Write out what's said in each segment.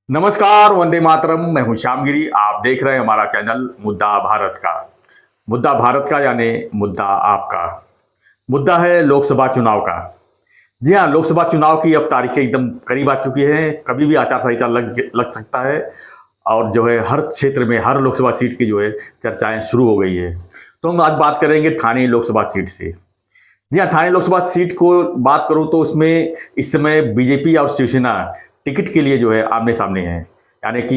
नमस्कार, वंदे मातरम। मैं हूं श्यामगिरी। आप देख रहे हैं हमारा चैनल मुद्दा भारत का। मुद्दा भारत का यानी मुद्दा आपका। मुद्दा है लोकसभा चुनाव का। जी हाँ, लोकसभा चुनाव की अब तारीखें एकदम करीब आ चुकी हैं। कभी भी आचार संहिता लग सकता है और जो है हर क्षेत्र में हर लोकसभा सीट की जो है चर्चाएं शुरू हो गई है। तो हम आज बात करेंगे ठाणे लोकसभा सीट से। जी हाँ, ठाणे लोकसभा सीट को बात करूं तो उसमें इस समय बीजेपी और शिवसेना टिकट के लिए जो है आमने सामने है। यानी कि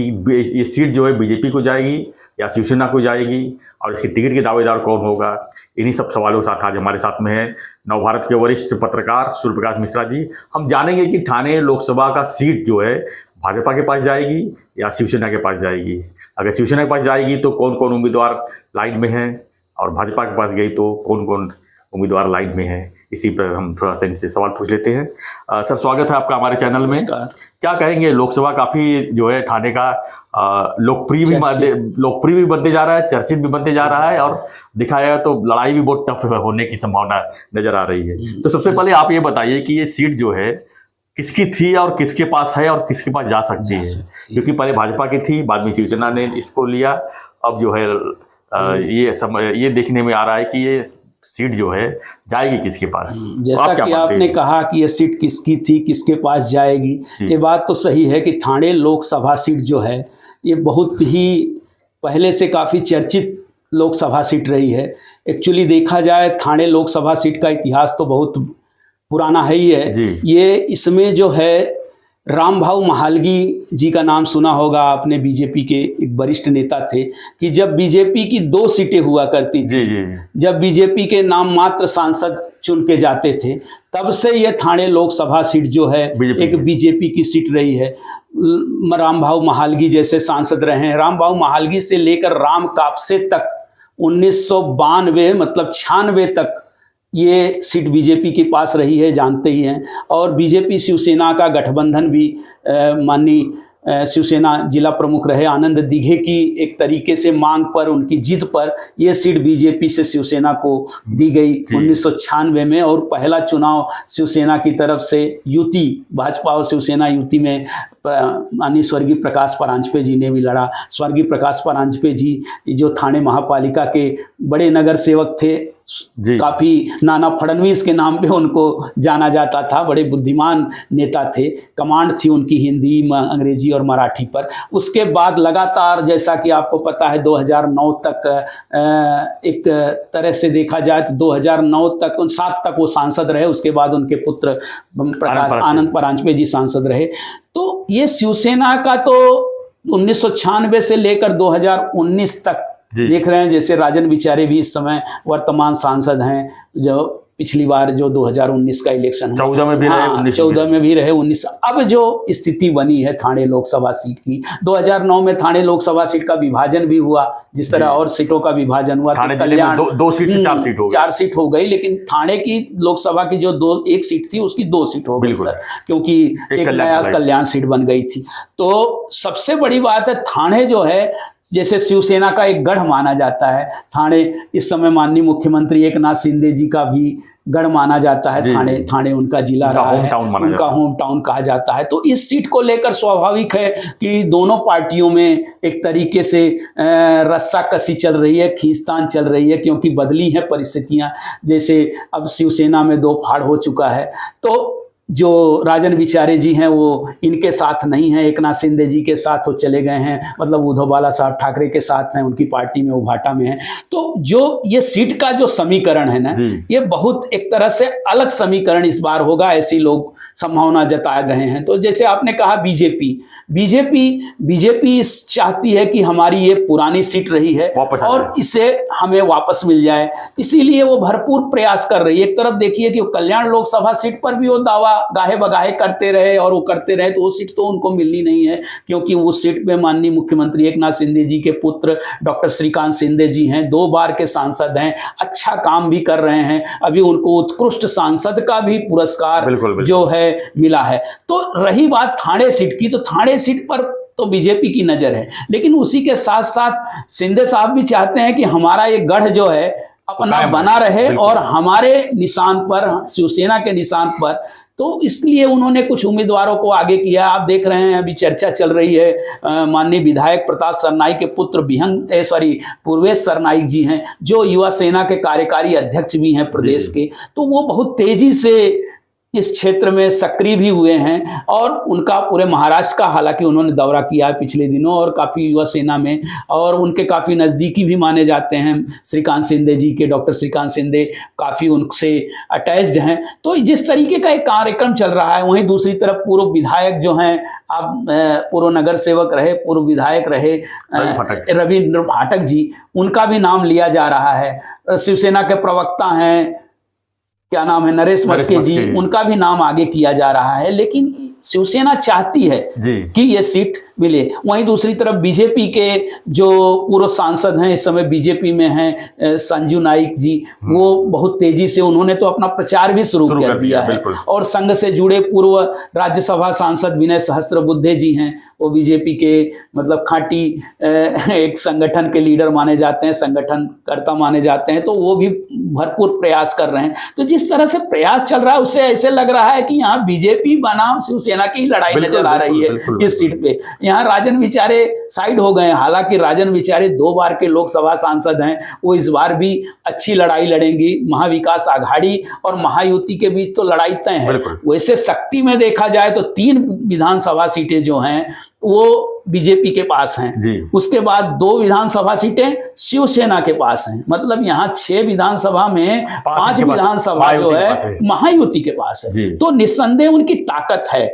ये सीट जो है बीजेपी को जाएगी या शिवसेना को जाएगी और इसके टिकट के दावेदार कौन होगा, इन्हीं सब सवालों के साथ आज हमारे साथ में है नवभारत के वरिष्ठ पत्रकार सूर्य प्रकाश मिश्रा जी। हम जानेंगे कि ठाणे लोकसभा का सीट जो है भाजपा के पास जाएगी या शिवसेना के पास जाएगी। अगर शिवसेना के पास जाएगी तो कौन कौन उम्मीदवार लाइन में है और भाजपा के पास गई तो कौन कौन उम्मीदवार लाइन में है। इसी पर हम थोड़ा सा इनसे सवाल पूछ लेते हैं। सर, स्वागत है आपका हमारे चैनल में। क्या कहेंगे, लोकसभा काफी जो है ठाणे का लोकप्रिय भी बनते जा रहा है, चर्चित भी बनते जा रहा है और दिखाया जाए तो लड़ाई भी बहुत टफ होने की संभावना नजर आ रही है। तो सबसे पहले आप ये बताइए कि ये सीट जो है किसकी थी और किसके पास है और किसके पास जा सकती है, क्योंकि पहले भाजपा की थी, बाद में शिवसेना ने इसको लिया। अब जो है ये देखने में आ रहा है कि ये सीट जो है जाएगी किसके पास। जैसा कि आपने कहा कि ये सीट किसकी थी, किसके पास जाएगी, ये बात तो सही है कि ठाणे लोकसभा सीट जो है ये बहुत ही पहले से काफ़ी चर्चित लोकसभा सीट रही है। एक्चुअली देखा जाए ठाणे लोकसभा सीट का इतिहास तो बहुत पुराना है ही है। ये इसमें जो है रामभाऊ महालगी जी का नाम सुना होगा आपने, बीजेपी के एक वरिष्ठ नेता थे कि जब बीजेपी की 2 सीटें हुआ करती थी, जब बीजेपी के नाम मात्र सांसद चुन के जाते थे, तब से ये ठाणे लोकसभा सीट जो है एक बीजेपी की सीट रही है। रामभाऊ महालगी जैसे सांसद रहे हैं। रामभाऊ महालगी से लेकर राम कापसे तक 1992 मतलब 96 तक ये सीट बीजेपी के पास रही है, जानते ही हैं। और बीजेपी शिवसेना का गठबंधन भी माननीय शिवसेना जिला प्रमुख रहे आनंद दिघे की एक तरीके से मांग पर, उनकी जिद पर ये सीट बीजेपी से शिवसेना को दी गई 1996 में। और पहला चुनाव शिवसेना की तरफ से युति, भाजपा और शिवसेना युति में माननीय स्वर्गीय प्रकाश परांजपे जी ने भी लड़ा। स्वर्गीय प्रकाश परांजपे जी जो ठाणे महापालिका के बड़े नगर सेवक थे, काफी नाना फडणवीस के नाम पे उनको जाना जाता था, बड़े बुद्धिमान नेता थे। कमांड थी उनकी हिंदी, अंग्रेजी और मराठी पर। उसके बाद लगातार, जैसा कि आपको पता है, 2009 तक एक तरह से देखा जाए तो 2009 तक 7 तक वो सांसद रहे। उसके बाद उनके पुत्र आनंद परांजपे जी सांसद रहे। तो ये शिवसेना का तो 1996 से लेकर 2019 तक देख रहे हैं। जैसे राजन विचारे भी इस समय वर्तमान सांसद हैं, जो पिछली बार जो 2019 का इलेक्शन 14 में भी रहे, 14 में भी रहे, 19। अब जो स्थिति बनी है ठाणे लोकसभा सीट की, 2009 में ठाणे लोकसभा सीट का विभाजन भी हुआ, जिस तरह और सीटों का विभाजन हुआ। कल्याण 2 सीट से 4 सीट हो गई, 4 सीट हो गई। लेकिन ठाणे की लोकसभा की जो 1 सीट थी उसकी 2 सीट हो गई सर, क्योंकि एक नया कल्याण सीट बन गई थी। तो सबसे बड़ी बात है, ठाणे जो है जैसे शिवसेना का एक गढ़ माना जाता है ठाणे। इस समय माननीय मुख्यमंत्री एकनाथ शिंदे जी का भी गढ़ माना जाता है ठाणे उनका जिला रहा है, उनका होम टाउन कहा जाता है। तो इस सीट को लेकर स्वाभाविक है कि दोनों पार्टियों में एक तरीके से रस्साकसी चल रही है, खींचतान चल रही है, क्योंकि बदली है परिस्थितियां। जैसे अब शिवसेना में 2 फाड़ हो चुका है। तो जो राजन विचारे जी हैं वो इनके साथ नहीं है, एकनाथ शिंदे जी के साथ वो चले गए हैं, मतलब उद्धव बाला साहब ठाकरे के साथ हैं, उनकी पार्टी में वो भाटा में है। तो जो ये सीट का जो समीकरण है ना, ये बहुत एक तरह से अलग समीकरण इस बार होगा, ऐसी लोग संभावना जता रहे हैं। तो जैसे आपने कहा बीजेपी चाहती है कि हमारी ये पुरानी सीट रही है और इसे हमें वापस मिल जाए, इसीलिए वो भरपूर प्रयास कर रही है। एक तरफ देखिए कि कल्याण लोकसभा सीट पर भी वो दावा गाहे बगाहे करते रहे और वो करते रहे, तो वो सीट तो उनको मिलनी नहीं है, क्योंकि उस सीट पे माननीय मुख्यमंत्री एकनाथ शिंदे जी के पुत्र डॉक्टर श्रीकांत शिंदे जी हैं, 2 बार के सांसद हैं, अच्छा काम भी कर रहे हैं। अभी उनको उत्कृष्ट सांसद का भी पुरस्कार बिल्कुल जो है मिला है। तो रही बात ठाणे सीट की, तो ठाणे सीट पर तो बीजेपी की नजर है, लेकिन उसी के साथ साथ शिंदे साहब भी चाहते हैं कि हमारा ये गढ़ जो है अपना बना रहे और हमारे निशान पर, शिवसेना के निशान पर तो इसलिए उन्होंने कुछ उम्मीदवारों को आगे किया। आप देख रहे हैं अभी चर्चा चल रही है, माननीय विधायक प्रताप सरनाईक के पुत्र पूर्वेश सरनाईक जी हैं, जो युवा सेना के कार्यकारी अध्यक्ष भी हैं प्रदेश के। तो वो बहुत तेजी से इस क्षेत्र में सक्रिय भी हुए हैं और उनका पूरे महाराष्ट्र का हालांकि उन्होंने दौरा किया है पिछले दिनों, और काफ़ी युवा सेना में, और उनके काफ़ी नज़दीकी भी माने जाते हैं श्रीकांत शिंदे जी के। डॉक्टर श्रीकांत शिंदे काफ़ी उनसे अटैच्ड हैं। तो जिस तरीके का एक कार्यक्रम चल रहा है, वहीं दूसरी तरफ पूर्व विधायक जो हैं, अब पूर्व नगर सेवक रहे, पूर्व विधायक रहे रविंद्र फाटक जी, उनका भी नाम लिया जा रहा है। शिवसेना के प्रवक्ता हैं, क्या नाम है, नरेश मस्के जी, उनका भी नाम आगे किया जा रहा है। लेकिन शिवसेना चाहती है कि ये सीट मिले। वहीं दूसरी तरफ बीजेपी के जो पूर्व सांसद हैं, इस समय बीजेपी में हैं, संजू नाइक जी, वो बहुत तेजी से उन्होंने तो अपना प्रचार भी शुरू कर दिया है। और संघ से जुड़े पूर्व राज्यसभा सांसद विनय सहस्त्रबुद्धे जी हैं, वो बीजेपी के मतलब खांटी एक संगठन के लीडर माने जाते हैं, संगठनकर्ता माने जाते हैं। तो वो भी भरपूर प्रयास कर रहे हैं। तो जिस तरह से प्रयास चल रहा है, उससे ऐसे लग रहा है कि यहाँ बीजेपी बनाम शिवसेना की लड़ाई नजर आ रही है इस सीट पे। यहाँ राजन विचारे साइड हो गए। हालांकि राजन विचारे 2 बार के लोकसभा सांसद हैं, वो इस बार भी अच्छी लड़ाई लड़ेंगी। महाविकास आघाड़ी और महायुति के बीच तो लड़ाई तय है। वैसे शक्ति में देखा जाए तो 3 विधानसभा सीटें जो हैं वो बीजेपी के पास हैं। उसके बाद 2 विधानसभा सीटें शिवसेना के पास हैं। मतलब यहाँ 6 विधानसभा में 5 विधानसभा जो है महायुति के पास है। तो निस्संदेह उनकी ताकत है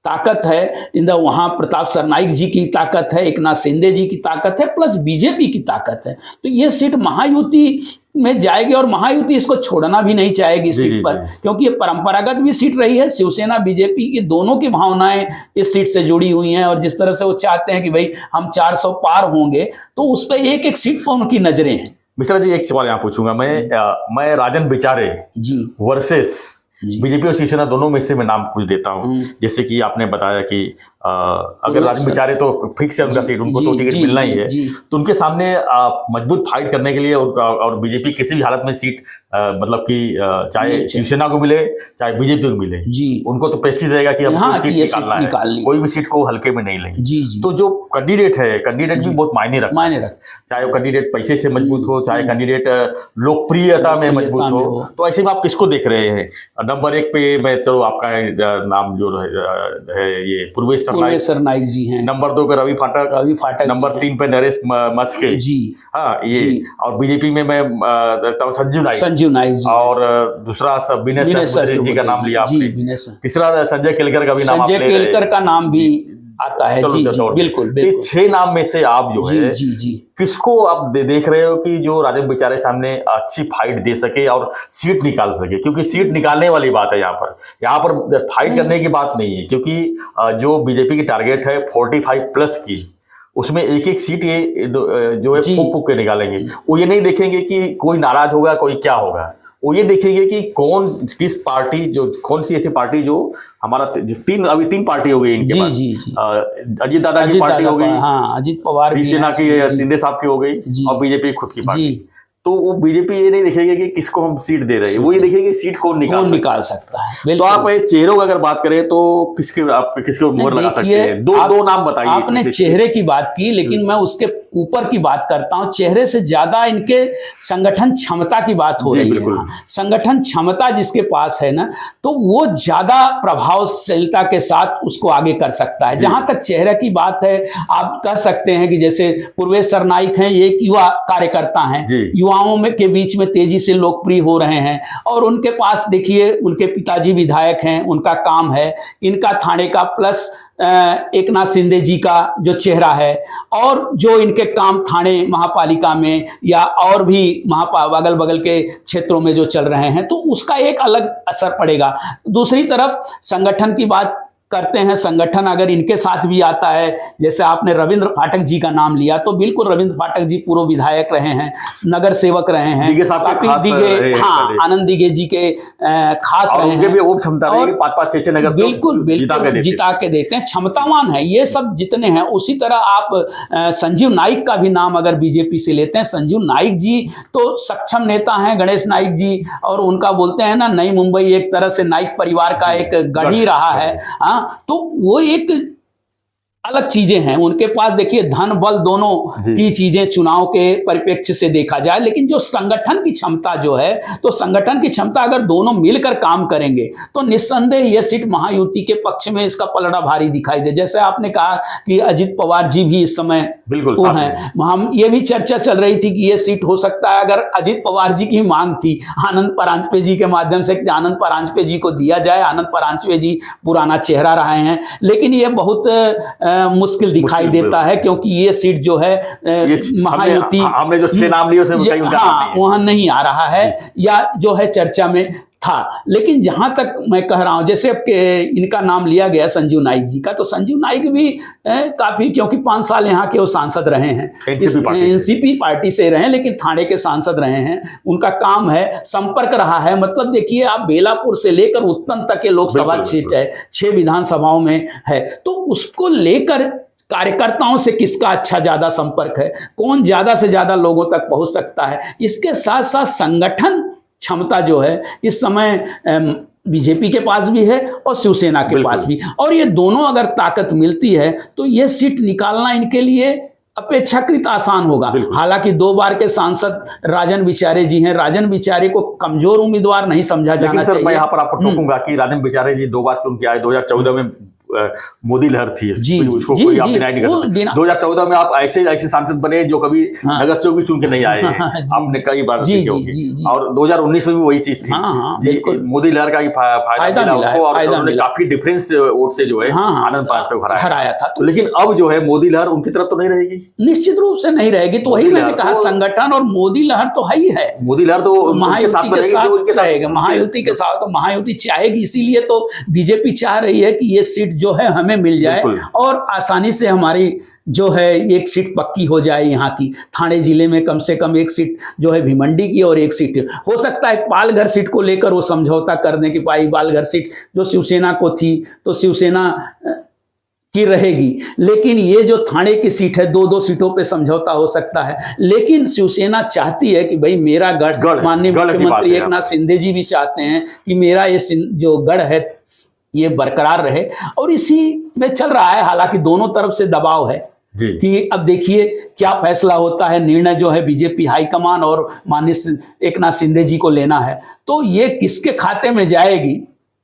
वहां प्रताप सरनाईक जी की ताकत है, एकनाथ शिंदे जी की ताकत है, प्लस बीजेपी की ताकत है। तो ये सीट महायुति में जाएगी और महायुति इसको छोड़ना भी नहीं चाहेगी सीट पर, क्योंकि ये परंपरागत भी सीट रही है। शिवसेना बीजेपी की दोनों की भावनाएं इस सीट से जुड़ी हुई हैं, और जिस तरह से वो चाहते हैं कि भाई हम 400 पार होंगे, तो उस पर एक सीट पर उनकी नजरें हैं। मिश्रा जी, एक सवाल यहाँ पूछूंगा मैं राजन विचारे जी वर्सेस बीजेपी और शिवसेना दोनों में से मैं नाम कुछ देता हूँ। जैसे कि आपने बताया कि अगर राजन विचारे तो फिक्स है उनका सीट, उनको तो टिकट मिलना ही है। तो उनके सामने मजबूत फाइट करने के लिए और बीजेपी किसी भी हालत में सीट मतलब कि चाहे शिवसेना को मिले चाहे बीजेपी को मिले, उनको तो प्रेस्टीज रहेगा कि हम सीट निकालना है, कोई भी सीट को हल्के में नहीं लेंगे। तो जो कैंडिडेट है, कैंडिडेट भी बहुत मायने रखता है, चाहे वो कैंडिडेट पैसे से मजबूत हो, चाहे कैंडिडेट लोकप्रियता में मजबूत हो। तो ऐसे में आप किसको देख रहे हैं? नंबर 1 पे मैं चलो आपका नाम जो है ये पूर्वेश सरनाईक जी हैं। नंबर 2 पे रवि फाटक, नंबर 3 पे नरेश मस्के जी, हाँ ये। और बीजेपी में मैं संजू नाइक जी, और दूसरा विनय सहस्त्रबुद्धे जी का नाम लिया आपने, तीसरा संजय केलकर का भी नाम, संजय केलकर का नाम भी आता है। जी, बिल्कुल। 6 नाम में से आप जो है किसको आप देख रहे हो कि जो राजन विचारे सामने अच्छी फाइट दे सके और सीट निकाल सके? क्योंकि सीट निकालने वाली बात है, यहाँ पर फाइट करने की बात नहीं है। क्योंकि जो बीजेपी की टारगेट है 45 प्लस की, उसमें एक सीट ये जो है फूक के निकालेंगे। वो ये नहीं देखेंगे कि कोई नाराज होगा, कोई क्या होगा। वो ये देखेंगे कि किस पार्टी, कौन सी ऐसी पार्टी जो हमारा अभी 3 पार्टी हो गई इनके पास। अजीत दादा की पार्टी हो गई, अजीत पवार, शिवसेना की शिंदे साहब की हो गई, और बीजेपी खुद की पार्टी। तो वो बीजेपी ये नहीं देखेगी कि किसको हम सीट दे रहे हैं, वो ये देखेगी सीट कौन निकाल सकता है। तो आप चेहरों की अगर बात करें तो किसके मोहर लगा सकते हैं? दो नाम बताइए। आपने चेहरे की बात की, लेकिन मैं उसके ऊपर की बात करता हूं। चेहरे से ज्यादा इनके संगठन क्षमता की बात हो रही है। संगठन क्षमता जिसके पास है ना, तो वो ज्यादा प्रभावशीलता के साथ उसको आगे कर सकता है। जहां तक चेहरे की बात है, आप कह सकते हैं कि जैसे पूर्वेश सरनाईक हैं, ये एक युवा कार्यकर्ता हैं, युवाओं में के बीच में तेजी से लोकप्रिय हो रहे हैं। और उनके पास देखिए, उनके पिताजी विधायक हैं, उनका काम है, इनका थाने का, प्लस एकनाथ शिंदे जी का जो चेहरा है, और जो इनके काम थाने महापालिका में या और भी अगल बगल के क्षेत्रों में जो चल रहे हैं, तो उसका एक अलग असर पड़ेगा। दूसरी तरफ संगठन की बात करते हैं संगठन अगर इनके साथ भी आता है, जैसे आपने रविंद्र फाटक जी का नाम लिया, तो बिल्कुल रविंद्र फाटक जी पूर्व विधायक रहे हैं, नगर सेवक रहे हैं, दिघे साहब के काफी खास रहे हैं हाँ पहले। आनंद दिघे जी के खास और रहे उनके हैं। भी वो क्षमता रही और कि 5-5 6-6 नगर से बिल्कुल बिल्कुल जिता के देते हैं, क्षमतावान है ये सब जितने हैं। उसी तरह आप संजीव नाइक का भी नाम अगर बीजेपी से लेते हैं, संजीव नाइक जी तो सक्षम नेता हैं, गणेश नाइक जी, और उनका बोलते हैं ना नई मुंबई एक तरह से नाइक परिवार का एक गढ़ ही रहा है। हाँ, तो वो एक अलग चीजें हैं उनके पास। देखिए धन बल दोनों की चीजें चुनाव के परिप्रेक्ष्य से देखा जाए, लेकिन जो संगठन की क्षमता जो है, तो संगठन की क्षमता अगर दोनों मिलकर काम करेंगे तो निस्संदेह यह सीट महायुति के पक्ष में इसका पलड़ा भारी दिखाई दे। जैसे आपने कहा कि अजित पवार जी भी इस समय बिल्कुल वो हैं, हम ये भी चर्चा चल रही थी कि यह सीट हो सकता है, अगर अजित पवार जी की मांग थी आनंद परांजपे जी के माध्यम से कि आनंद परांजपे जी को दिया जाए। आनंद परांजपे जी पुराना चेहरा रहे हैं, लेकिन ये बहुत मुश्किल दिखाई देता है, क्योंकि ये सीट जो है महायुति हमने जो 6 नाम लिए उसमें हाँ वहां नहीं आ रहा है, या जो है चर्चा में था। लेकिन जहां तक मैं कह रहा हूं, जैसे इनका नाम लिया गया संजीव नाइक जी का, तो संजीव नाइक भी काफी, क्योंकि 5 साल यहाँ के वो सांसद रहे हैं, एनसीपी पार्टी से रहे हैं, लेकिन थाने के सांसद रहे हैं। उनका काम है, संपर्क रहा है। मतलब देखिए आप बेलापुर से लेकर उत्तम तक के लोकसभा सीट है, 6 विधानसभाओं में है, तो उसको लेकर कार्यकर्ताओं से किसका अच्छा ज्यादा संपर्क है, कौन ज्यादा से ज्यादा लोगों तक पहुंच सकता है, इसके साथ साथ संगठन क्षमता जो है इस समय बीजेपी के पास भी है और शिवसेना के पास भी, और ये दोनों अगर ताकत मिलती है तो ये सीट निकालना इनके लिए अपेक्षाकृत आसान होगा। हालांकि 2 बार के सांसद राजन बिचारे जी हैं, राजन बिचारे को कमजोर उम्मीदवार नहीं समझा जाना चाहिए। मैं यहाँ पर आपको टोकूंगा कि राजन बिचारे जी 2 बार चुन के आए। 2014 में मोदी लहर थी, उसको कोई आप डिनाई नहीं कर सकते। 2014 में आप ऐसे सांसद बने जो कभी नगर सेवक भी चुन के नहीं आए हैं, आपने कई बार देखे होंगे। और 2019 में भी वही चीज थी, मोदी लहर का ही फायदा मिला उनको, और उन्होंने काफी डिफरेंस वोट से जो है आनंद परांजपे को हराया था। लेकिन अब जो है मोदी लहर उनकी तरफ तो नहीं रहेगी, निश्चित रूप से नहीं रहेगी। तो वही मैंने कहा, संगठन और मोदी लहर तो है ही है। मोदी लहर तो महायुति के साथ रहेगा, महायुति के साथ, तो महायुति चाहेगी, इसीलिए तो बीजेपी चाह रही है कि ये सीट जो है हमें मिल जाए और आसानी से हमारी जो है एक सीट पक्की हो जाए। यहाँ की थाने जिले में कम से कम एक सीट जो है भिवंडी की, और एक सीट हो सकता है पालघर सीट को लेकर वो समझौता कर दें कि भाई पालघर सीट जो शिवसेना को थी तो शिवसेना की रहेगी, लेकिन ये जो थाने की सीट है 2-2 सीटों पे समझौता हो सकता है। लेकिन शिवसेना चाहती है कि भाई मेरा गढ़, माननीय मुख्यमंत्री एकनाथ शिंदे जी भी चाहते हैं कि मेरा ये जो गढ़ है ये बरकरार रहे, और इसी में चल रहा है। हालांकि दोनों तरफ से दबाव है कि अब देखिए क्या फैसला होता है। निर्णय जो है बीजेपी हाईकमान और माननीय एकनाथ शिंदे जी को लेना है, तो ये किसके खाते में जाएगी।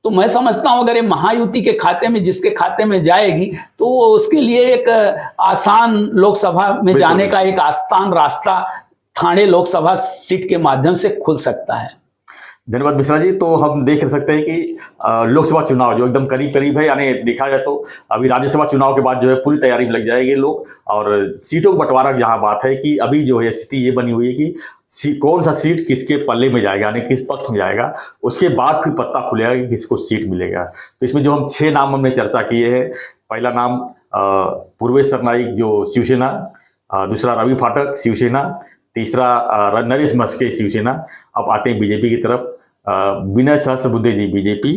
तो मैं समझता हूं अगर ये महायुति के खाते में, जिसके खाते में जाएगी, तो उसके लिए एक आसान लोकसभा में जाने का एक आसान रास्ता थाने लोकसभा सीट के माध्यम से खुल सकता है। धन्यवाद मिश्रा जी। तो हम देख सकते हैं कि लोकसभा चुनाव जो एकदम करीब है, यानी देखा जाए तो अभी राज्यसभा चुनाव के बाद जो है पूरी तैयारी में लग जाएंगे लोग। और सीटों का बंटवारा यहाँ बात है कि अभी जो है स्थिति ये बनी हुई है कि कौन सा सीट किसके पल्ले में जाएगा, यानी किस पक्ष में जाएगा, उसके बाद फिर पत्ता खुलेगा कि किसको सीट मिलेगा। तो इसमें जो हम 6 नाम हमने चर्चा किए हैं, पहला नाम पूर्वेश सरनाईक जो शिवसेना, दूसरा रवि फाटक शिवसेना, तीसरा नरेश मस्के शिवसेना। अब आते हैं बीजेपी की तरफ, विनय सहस्त्रबुद्धे जी बीजेपी,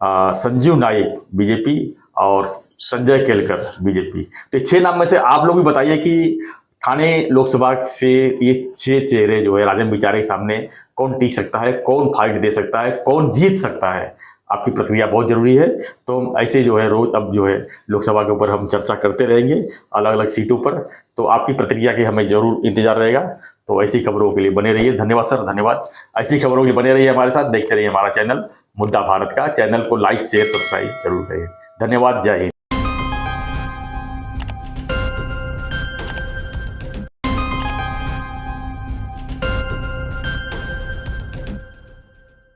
संजीव नाइक बीजेपी और संजय केलकर बीजेपी। तो 6 नाम में से आप लोग भी बताइए कि ठाणे लोकसभा से ये 6 चेहरे जो है राजन बिचारे के सामने कौन टिक सकता है, कौन फाइट दे सकता है, कौन जीत सकता है। आपकी प्रतिक्रिया बहुत जरूरी है। तो हम ऐसे जो है रोज अब जो है लोकसभा के ऊपर हम चर्चा करते रहेंगे अलग अलग सीटों पर। तो आपकी प्रतिक्रिया की हमें जरूर इंतजार रहेगा। तो ऐसी खबरों के लिए बने रहिए। धन्यवाद सर, धन्यवाद। ऐसी खबरों के लिए बने रहिए हमारे साथ, देखते रहिए हमारा चैनल मुद्दा भारत का। चैनल को लाइक शेयर सब्सक्राइब जरूर करिए। धन्यवाद, जय हिंद।